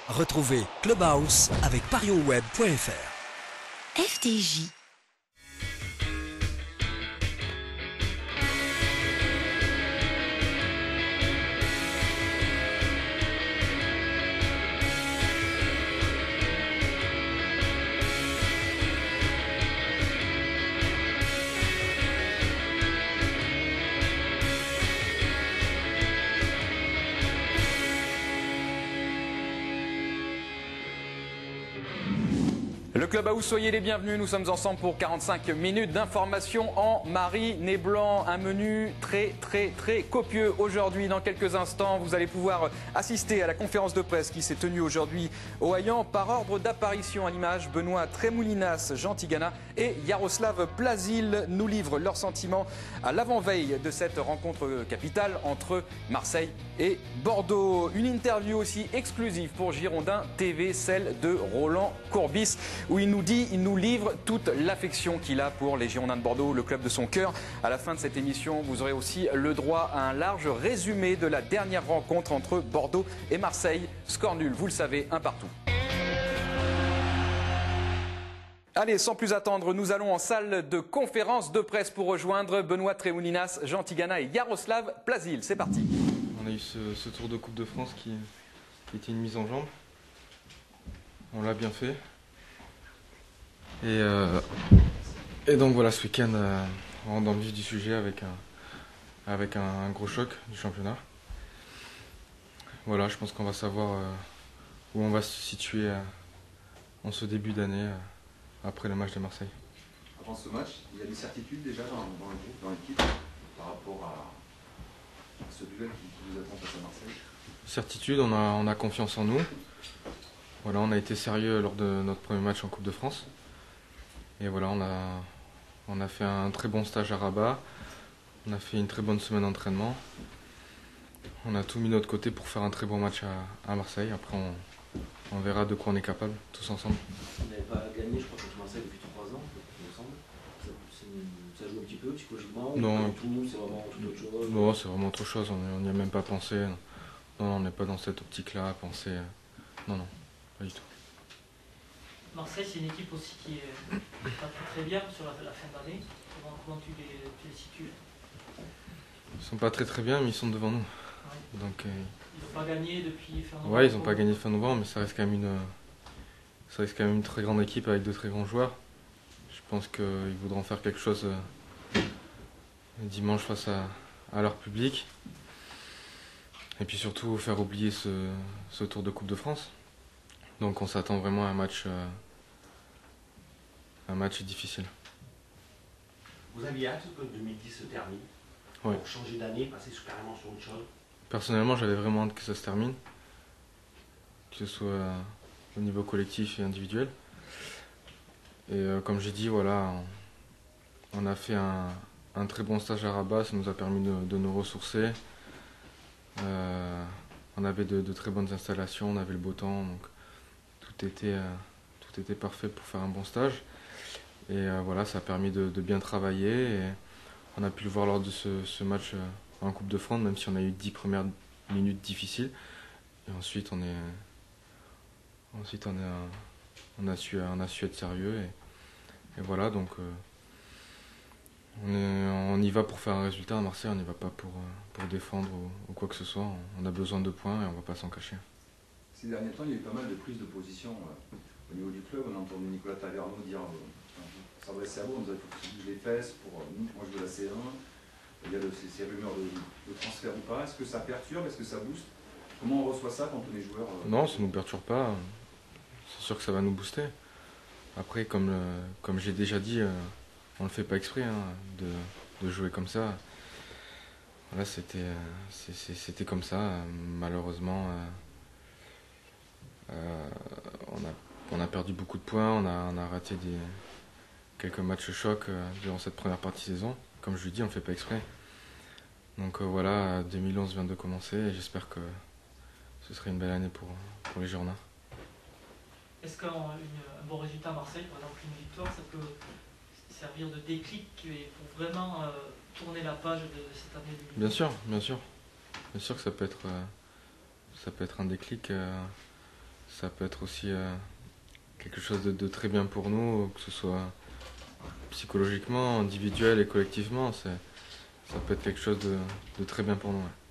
Retrouvez Clubhouse avec parionsweb.fr. FDJ. Le Clubhouse, soyez les bienvenus, nous sommes ensemble pour 45 minutes d'information en marine et blanc. Un menu très copieux aujourd'hui. Dans quelques instants, vous allez pouvoir assister à la conférence de presse qui s'est tenue aujourd'hui au Hayan. Par ordre d'apparition à l'image, Benoît Trémoulinas, Jean Tigana et Yaroslav Plazil nous livrent leurs sentiments à l'avant-veille de cette rencontre capitale entre Marseille et Bordeaux. Une interview aussi exclusive pour Girondin TV, celle de Roland Courbis, où il nous livre toute l'affection qu'il a pour les Girondins de Bordeaux, le club de son cœur. À la fin de cette émission, vous aurez aussi le droit à un large résumé de la dernière rencontre entre Bordeaux et Marseille. Score nul, vous le savez, un partout. Allez, sans plus attendre, nous allons en salle de conférence de presse pour rejoindre Benoît Trémoulinas, Jean Tigana et Yaroslav Plazil. C'est parti. On a eu ce tour de Coupe de France qui était une mise en jambe. On l'a bien fait. Et donc voilà, ce week-end, on rentre dans le vif du sujet avec un gros choc du championnat. Voilà, je pense qu'on va savoir où on va se situer en ce début d'année après le match de Marseille. Avant ce match, il y a des certitudes déjà dans le groupe, dans l'équipe, par rapport à ce duel qui vous attend face à Marseille? Certitude, on a confiance en nous. Voilà, on a été sérieux lors de notre premier match en Coupe de France. Et voilà, on a fait un très bon stage à Rabat. On a fait une très bonne semaine d'entraînement. On a tout mis de notre côté pour faire un très bon match à Marseille. Après, on verra de quoi on est capable, tous ensemble. Vous n'avez pas gagné, je crois, contre Marseille depuis 3 ans, il me semble. Ça joue un petit peu psychologiquement? Non, c'est vraiment tout autre chose? Non, c'est vraiment autre chose. On n'y a même pas pensé. Non, on n'est pas dans cette optique-là à penser. Non, pas du tout. Marseille, c'est une équipe aussi qui est pas très bien sur la fin d'année. Comment tu les situes? Ils sont pas très bien, mais ils sont devant nous. Ouais. Donc, ils n'ont pas gagné depuis fin novembre. Ouais, ils n'ont pas gagné fin novembre, mais ça reste quand même une très grande équipe avec de très grands joueurs. Je pense qu'ils voudront faire quelque chose dimanche face à leur public. Et puis surtout faire oublier ce tour de Coupe de France. Donc on s'attend vraiment à un match difficile. Vous aviez hâte que 2010 se termine? Ouais. Pour changer d'année, passer carrément sur autre chose? Personnellement, j'avais vraiment hâte que ça se termine. Que ce soit au niveau collectif et individuel. Et comme j'ai dit, voilà, on a fait un très bon stage à Rabat, ça nous a permis de nous ressourcer. On avait de très bonnes installations, on avait le beau temps, donc tout était parfait pour faire un bon stage. Et voilà, ça a permis de bien travailler. Et on a pu le voir lors de ce match en Coupe de France, même si on a eu 10 premières minutes difficiles. Et ensuite, on a su être sérieux. Et voilà, donc on y va pour faire un résultat à Marseille, on n'y va pas pour défendre ou quoi que ce soit. On a besoin de points et on ne va pas s'en cacher. Ces derniers temps, il y a eu pas mal de prises de position au niveau du club. On a entendu Nicolas Taverneau dire, s'adresser à vous, on nous a dit qu'il faut que se bouge les fesses pour moi je veux la C1. Il y a ces rumeurs de transfert ou pas. Est-ce que ça perturbe? Est-ce que ça booste? Comment on reçoit ça quand on est joueur? Non, ça ne nous perturbe pas. C'est sûr que ça va nous booster. Après, comme j'ai déjà dit, on ne le fait pas exprès de jouer comme ça. Voilà, c'était comme ça. Malheureusement, on a perdu beaucoup de points. On a raté quelques matchs chocs durant cette première partie de saison. Comme je lui dis, on ne le fait pas exprès. Donc voilà, 2011 vient de commencer et j'espère que ce serait une belle année pour les Girondins. Est-ce qu'un bon résultat à Marseille, par exemple une victoire, ça peut servir de déclic pour vraiment tourner la page de cette année 2020? Bien sûr. Bien sûr que ça peut être un déclic ça peut être aussi quelque chose de très bien pour nous, que ce soit psychologiquement, individuel et collectivement. Ça peut être quelque chose de très bien pour nous. Ouais.